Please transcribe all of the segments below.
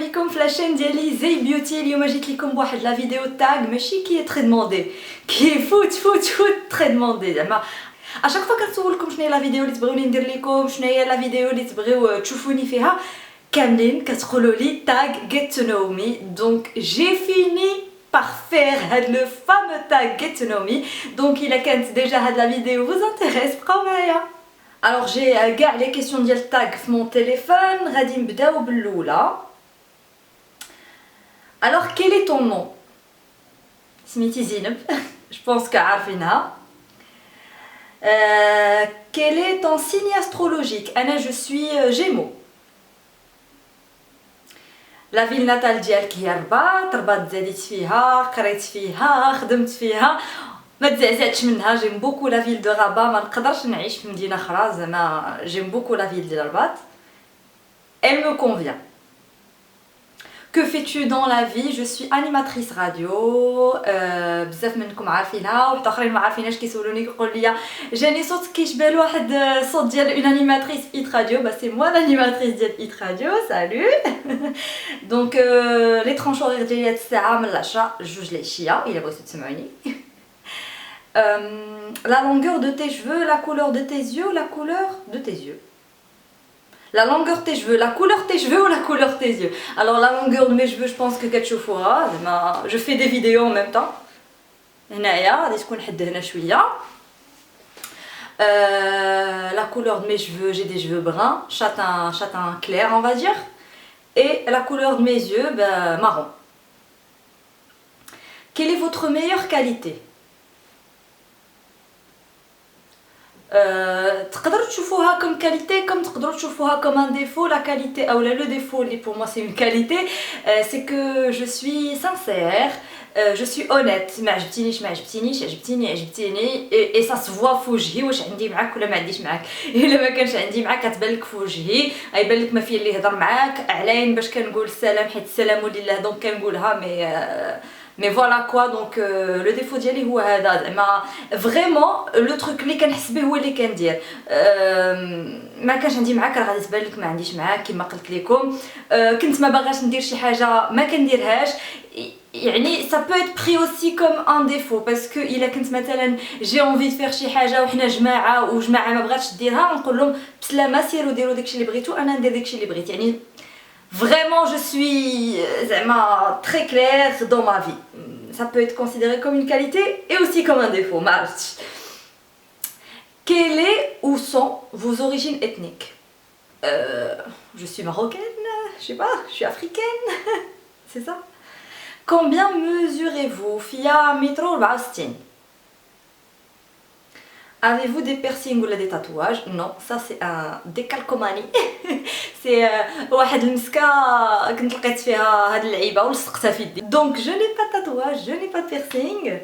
بكم في لاشين ديالي زي بيوتي. اليوم جيت لكم بواحد لا فيديو تاغ ماشي كي تري دوموندي، كي فوت تري دوموندي. زعما اشاك فوا كنسولكم شنو هي لا فيديو اللي تبغيوني ندير لكم، شنو هي لا فيديو اللي تبغيو تشوفوني فيها، كاملين كتقولوا لي تاغ get to know me. دونك جي فيني par faire هاد لو فامو tag get to know me. دونك الا كانت ديجا هاد لا فيديو vous intéresse بقاو معايا. Alors j'ai كاع les questions ديال tag في mon téléphone. غادي نبداو بالاولى. Alors quel est ton nom؟ سميتي زينب. je pense كعارفينها. Quel est ton signe astrologique؟ انا je suis Gémeaux. لا فيل ناتال ديالك هي الرباط. الرباط تزاديت فيها، قريت فيها، خدمت فيها، ما تزعزعتش منها. جيم بوكو لا فيل دو رابا، ما نقدرش نعيش في مدينه اخرى. زعما جيم بوكو لا فيل ديال الرباط. Elle me convient. Que fais-tu dans la vie؟ Je suis animatrice radio. بزاف منكم عارفينها وحتى اخرين ما عارفيناش كيسولوني كيقول لي جاني صوت كيشبه لواحد الصوت ديال اون انيماتريس ايت راديو. با سي موا لانيماتريس ديال ايت راديو. سالو. دونك لي ترونش اورير ديالي هاد الساعه من العشرة لجوج العشيه الا بغيتو تسمعوني. La longueur de tes cheveux, la couleur de tes yeux, la couleur de tes yeux. La longueur de tes cheveux, la couleur de tes cheveux ou la couleur de tes yeux. Alors la longueur de mes cheveux, je pense que كتشوفوها. زعما je fais des vidéos en même temps. هنايا غادي تكون حد هنا شويه. La couleur de mes cheveux, j'ai des cheveux bruns, châtain clair on va dire. Et la couleur de mes yeux, marron. Quelle est votre meilleure qualité؟ تقدروا تشوفوها comme qualité comme تقدروا تشوفوها comme un défaut. La qualité ou le défaut اللي pour moi c'est une qualité, c'est que je suis sincère, je suis honnête. ما عجبتينيش ما عجبتينيش، عجبتيني عجبتيني، et ça se voit في وجهي واش عندي معاك ولا ما عنديش معاك. الا ما كانش عندي معاك كتبان لك في وجهي، غيبان لك ما فيا اللي يهضر معاك. علين باش كنقول السلام حيت السلام لله دونك كنقولها. Mais voilà quoi. Donc le défaut ديالي هو هذا. زعما فريمون لو تروك اللي كنحس به هو اللي كندير. ما كانش عندي معاك راه غادي تبان لك ما عنديش معاك كما قلت لكم. كنت ما باغاش ندير شي حاجه ما كنديرهاش. يعني ça peut être pris aussi comme un défaut parce que الا كنت مثلا j'ai envie de faire شي حاجه وحنا جماعه وجماعه ما بغاتش ديرها، نقول لهم بسلامه سيروا ديروا داكشي اللي بغيتو، انا ندير داكشي اللي بغيت. يعني vraiment je suis très claire dans ma vie. Ça peut être considéré comme une qualité et aussi comme un défaut. Quelle est ou sont vos origines ethniques؟ Je suis marocaine, je sais pas, je suis africaine. C'est ça. Combien mesurez-vous؟ فيا متر و64. Avez-vous des piercings ou des tatouages؟ Non, ça c'est un décalcomanie. c'est واحد المسكه كنت لقيت فيها هاد اللعيبه ولصقتها في يدي. Donc je n'ai pas de tatouage, je n'ai pas de piercing.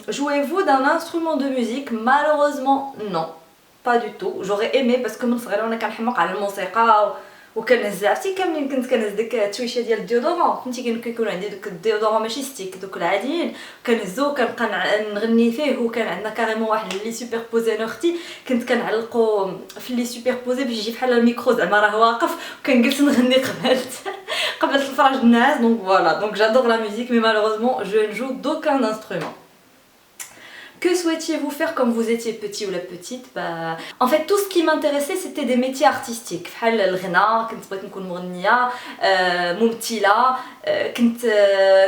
Jouez-vous d'un instrument de musique؟ Malheureusement non, pas du tout. J'aurais aimé parce que من صغيره وانا كنحماق على الموسيقى وكنهز عرفتي كاملين. كنت كنهز ديك التويشه ديال الديودورون، فهمتي كيكون عندي دوك الديودورون ماشي ستيك دوك العاديين، كنهزو كنبقى نغني فيه. وكان عندنا كاريمون واحد لي سوبربوزي انا اختي كنت كنعلقو في لي سوبربوزي باش يجي بحال الميكرو زعما راه واقف وكنجلس نغني قبل الفراج الناس. دونك فوالا. دونك j'adore la musique mais malheureusement je ne joue d'aucun instrument. Que souhaitiez-vous faire quand vous étiez petit ou la petite؟ En fait tout ce qui m'intéressait c'était des métiers artistiques. بحال الغناء كنت بغيت نكون مغنيه، ممثله. كنت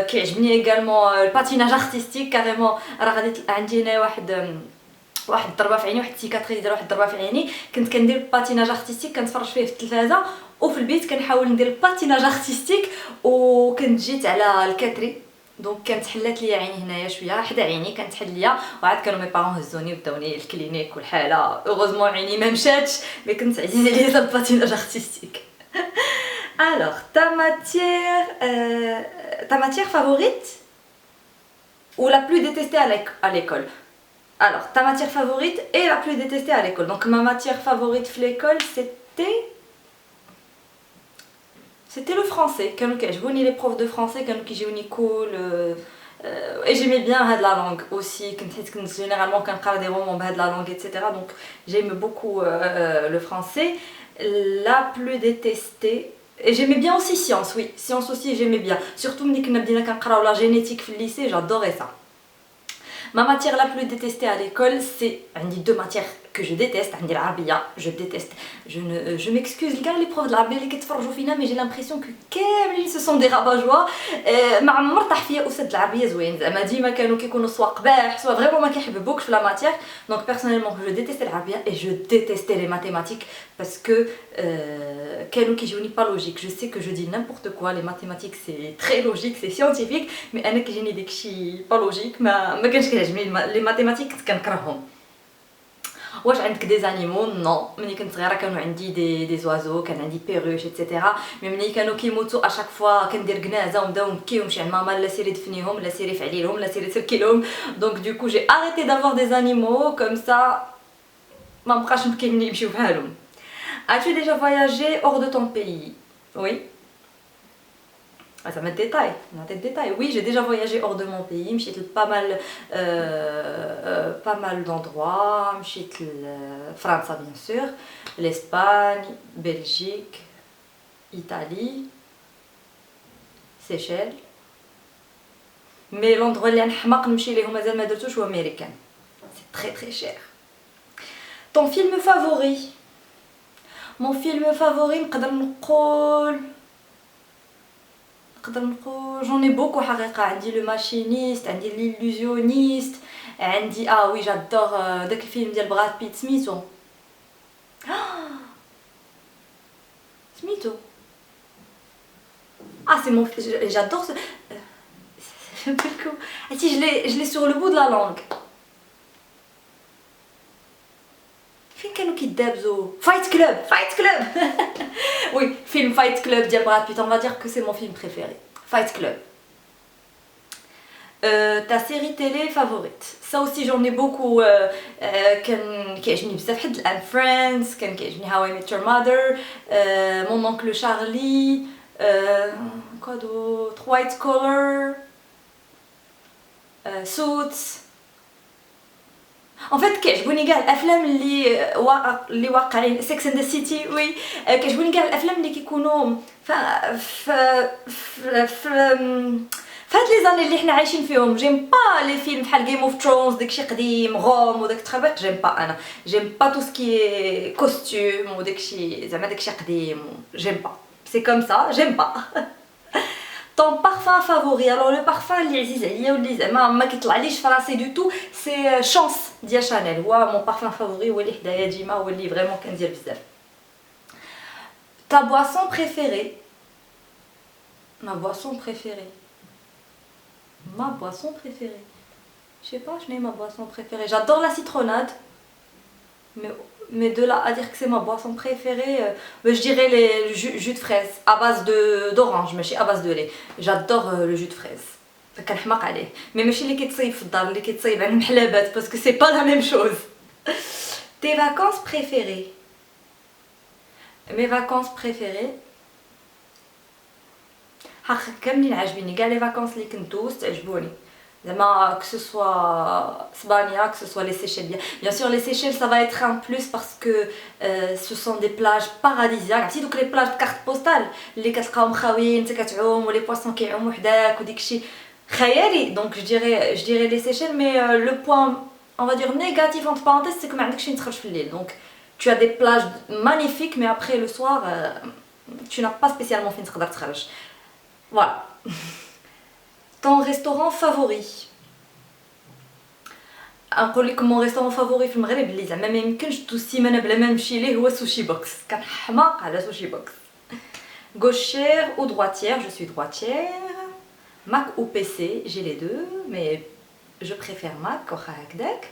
كيعجبني également الباتيناج ارتستيك كاريمون. راه غادي عندي هنا واحد الضربه في عيني، واحد السيكاتريس ديال واحد الضربه في عيني. كنت كندير الباتيناج ارتستيك، كنتفرج فيه في التلفازه وفي البيت كنحاول ندير الباتيناج ارتستيك. وكنت جيت على الكاتري دونك كانت حلات ليا عيني هنايا شويه حدا عيني كانت حل ليا، وعاد كانوا مي بارون هزوني وداوني الكلينيك والحاله. اوغوزمون عيني ما مشاتش مي كنت عزيزه عليا الباتيناج ارتستيك. alors ta matière favorite ou la plus détestée à l'école؟ alors ta matière favorite et la plus détestée à l'école. donc ma matière favorite في l'école c'était le français. كانوا كيعجبوني les profs de français كانوا كيجيوني cool. et j'aimais bien هاد la langue aussi. كنت généralement كنقرا des romans بهاد la langue etc. donc j'aime beaucoup le français. La plus détestée Et j'aimais bien aussi science, oui, science aussi j'aimais bien. Surtout ملي كنا بدينا كنقراو la génétique في lycée, j'adorais ça. Ma matière la plus détestée à l'école, c'est deux matières que je déteste. العربية, je déteste. Je m'excuse les profs de العربية اللي كيتفرجوا فينا, mais j'ai l'impression que كاملين ce sont des rabat-joie. ما عمر طاح فيا أستاذ العربية زوين, زعما ديما كانوا كيكونوا سوا قباح سوا فريمون ما كيحببوكش في la matière. Donc personnellement, je détestais العربية et je détestais les mathématiques parce que كانوا كيجوني pas logique. Je sais que je dis n'importe quoi, les mathématiques c'est très logique, c'est scientifique, mais انا كيجيني داكشي pas logique, ما كانش كيعجبني les mathématiques, كنت كنكرههم. واش عندك دي زانيمو؟ نو. ملي كنت صغيره كانوا عندي دي زوازو, كان عندي بيروش ايتترا, مي ملي كانوا كيموتوا اشاك فوا كندير كنازه ونبداو نبكي ونمشي عند ماما لا سيري دفنيهم لا سيري فعلي لهم لا سيري تركي لهم. دونك دوكو جي arrêté d'avoir des animaux comme ça ما بقاش نبكي ملي يمشيو بحالهم. As-tu déjà voyagé hors de ton pays? Oui. Ah, ça met de détails, on a des détails. Oui, j'ai déjà voyagé hors de mon pays, j'ai pas mal d'endroits, j'ai France bien sûr, l'Espagne, Belgique, Italie, Seychelles. Mais l'endroit اللي نحماق نمشي ليه مازال ما درتوش هو américain. C'est très très cher. Ton film favori? Mon film favori نقدر نقول j'en ai beaucoup حقيقة. عندي le machiniste, عندي l'illusionniste, عندي oui j'adore داك الفيلم ديال براد بيت سميتو c'est mon j'adore ce si je l'ai sur le bout de la langue. فين كانوا كيدابزوا Fight Club. Oui, film Fight Club ديال براد بيت, on va dire que c'est mon film préféré. Fight Club. Ta série télé favorite? Ça aussi j'en ai beaucoup. كان كيعجبني بزاف حد الان Friends, كان كيعجبني How I Met Your Mother, Mon Oncle Charlie, quoi d'autre, White Collar, Suits. En fait كيعجبوني كاع الافلام اللي واقعين. Sex and the City, oui. كيعجبوني كاع الافلام اللي كيكونوا في هاد لي زاني اللي حنا عايشين فيهم. جيم با لي فيلم بحال Game of Thrones, داكشي قديم غوم وداك التخربيق, جيم با. انا جيم با تو سكي كوستيوم وداكشي زعما داكشي قديم, جيم با. سي كوم سا, جيم با. Ton parfum favori? Alors le parfum اللي عزيز عليا واللي زعما ما كيطلعليش فرنسي دو تو, سي شانس ديال شانيل. هو مون بارفان فافوري, هو اللي حدايا ديما, هو اللي فريمون كندير بزاف. Ta boisson préférée? Ma boisson préférée. Je sais pas, je n'ai ma boisson préférée. J'adore la citronnade. Mais de là à dire que c'est ma boisson préférée, je dirais le jus de fraise à base d'orange, mais à base de lait. J'adore le jus de fraise. كنحماق عليه. Mais ماشي اللي كيتصايب في الدار, اللي كيتصايب على المحلبات, parce que c'est pas la même chose. Tes vacances préférées? Mes vacances préférées, حقا كاملين عاجبيني. كاع لي فاكونس اللي كنت دوزت عجبوني. زعما que ce soit Spania, que ce soit les Seychelles. Bien sûr les Seychelles ça va être un plus parce que ce sont des plages paradisiaques. عرفتي دوك les plages de carte postale اللي كتلقاهم خاويين, انت كتعوم ولي بواسون كيعوموا حداك وديك الشيء خيالي. Donc je dirais les Seychelles, mais le point on va dire négatif entre parenthèses c'est que ما عندكش فين تخرج في الليل. Donc tu as des plages magnifiques, mais après le soir tu n'as pas spécialement فين تقدر تخرج. Voilà. Ton restaurant favori? نقول لكم mon restaurant favori في المغرب اللي زعما ما يمكنش دوز سيمانه بلا ما نمشي ليه هو سوشي بوكس. كنحماق على سوشي بوكس. Gauchère ou droitière? Je suis droitière. Mac ou PC? J'ai les deux, mais je préfère Mac واخا هكداك.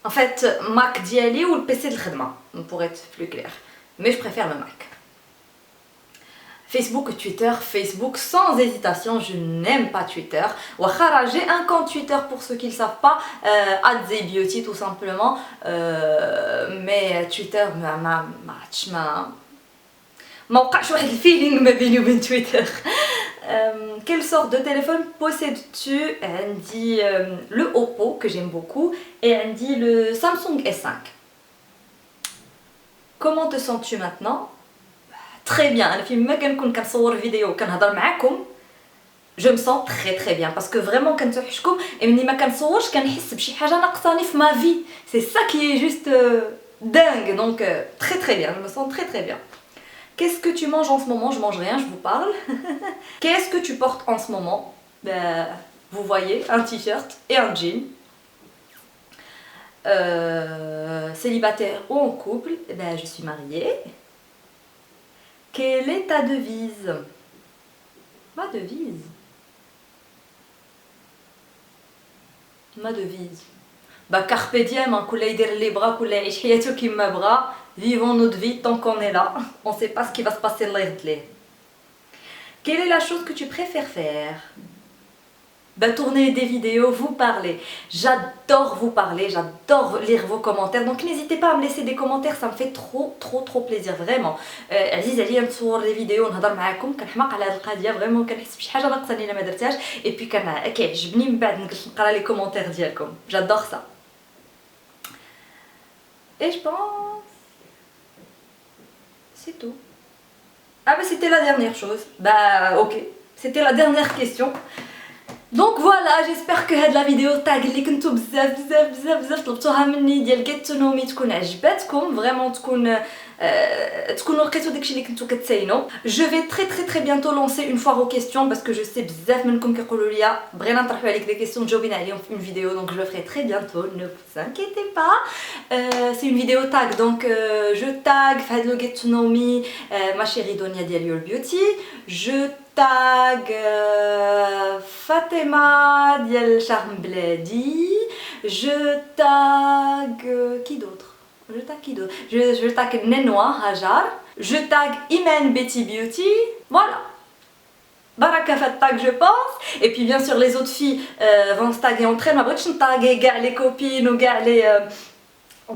En fait, Mac ديالي و PC د الخدمه, pour être plus clair. Mais je préfère le Mac. Facebook ou Twitter? Facebook sans hésitation, je n'aime pas Twitter. Wakhara, j'ai un compte Twitter pour ceux qui ne le savent pas, @zaybeauty tout simplement. Mais Twitter, ما وقعش واحد الفيلينغ ما بيني وبين Twitter. Quelle sorte de téléphone possèdes-tu? عندي le Oppo que j'aime beaucoup et عندي le Samsung S5. Comment te sens-tu maintenant? très bien. انا فيما كنكون كنصور فيديو وكنهضر معاكم je me sens très bien parce que vraiment كنتوحشكم ملي ما كنصورش كنحس بشي حاجه ناقصاني في ma vie. C'est ça qui est juste dingue. Donc très bien, je me sens très bien. Qu'est-ce que tu manges en ce moment? Je mange rien, je vous parle. Qu'est-ce que tu portes en ce moment? Ben, vous voyez, un t-shirt et un jean. Célibataire ou en couple? Ben, je suis mariée. Quelle est ta devise? Ma devise. Ma devise. Bah carpe diem, كل يدير اللي بغا كل يعيش حياته كيما بغا. Vivons notre vie tant qu'on est là. On sait pas ce qui va se passer الله يرد ليه. Quelle est la chose que tu préfères faire? Bah tourner des vidéos, vous parler. J'adore vous parler, j'adore lire vos commentaires. Donc n'hésitez pas à me laisser des commentaires, ça me fait trop plaisir vraiment. عزيز عليا نصور لي فيديو ونهضر معاكم كنحماق على هذه القضيه فريمون كنحس بشي حاجه ناقصاني الا ما درتهاش اي بي كيعجبني من بعد نجلس نقرا لي كومونتير ديالكم. J'adore ça. Et je pense c'est tout. Ah bah c'était la dernière chose. Bah ok, c'était la dernière question. Donc voilà, j'espère que هاد لا فيديو تاع اللي كنتو بزاف طلبتوها مني ديال get to know me تكون عجباتكم فريمون تكونوا لقيتوا داكشي اللي كنتو كتساينوا. Je vais très bientôt lancer une foire aux questions parce que je sais بزاف منكم كيقولوا لي بغينا نطرحوا عليك des questions تجاوبينا عليهم في une vidéo, donc je le ferai très bientôt, ne vous inquiétez pas. C'est une vidéo tag, donc je tag في هاد لو get to know me ma chérie Donia ديال Your Beauty, je tag Fatima ديال Charm Blady, je tag qui d'autre? Je tag Nenoa Hajar, je tag Imen Betty Beauty, voilà. Baraka fait tag je pense. Et puis bien sûr les autres filles vont se taguer entre elles. Ma بغيتش نطاغي كاع les copines ou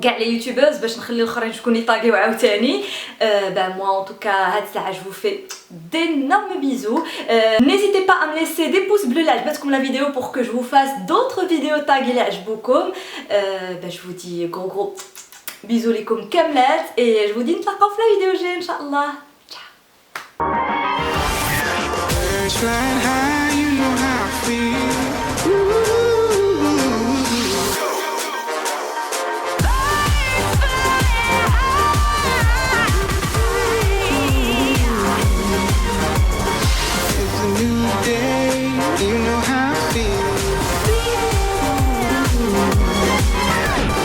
كاع les youtubeuses باش نخلي الاخرين شكون يطاغيو عاوتاني. Ben moi en tout cas هاد الساعه je vous fais d'énormes bisous. N'hésitez pas à me laisser des pouces bleus là عجبتكم la vidéo pour que je vous fasse d'autres vidéos tag اللي عجبوكم. Ben je vous dis gros bisous ليكم كاملات et je vous dis نتلاقاو في la vidéo الجايه ان شاء الله. Flying high, you know how I feel. It's a new day, you know how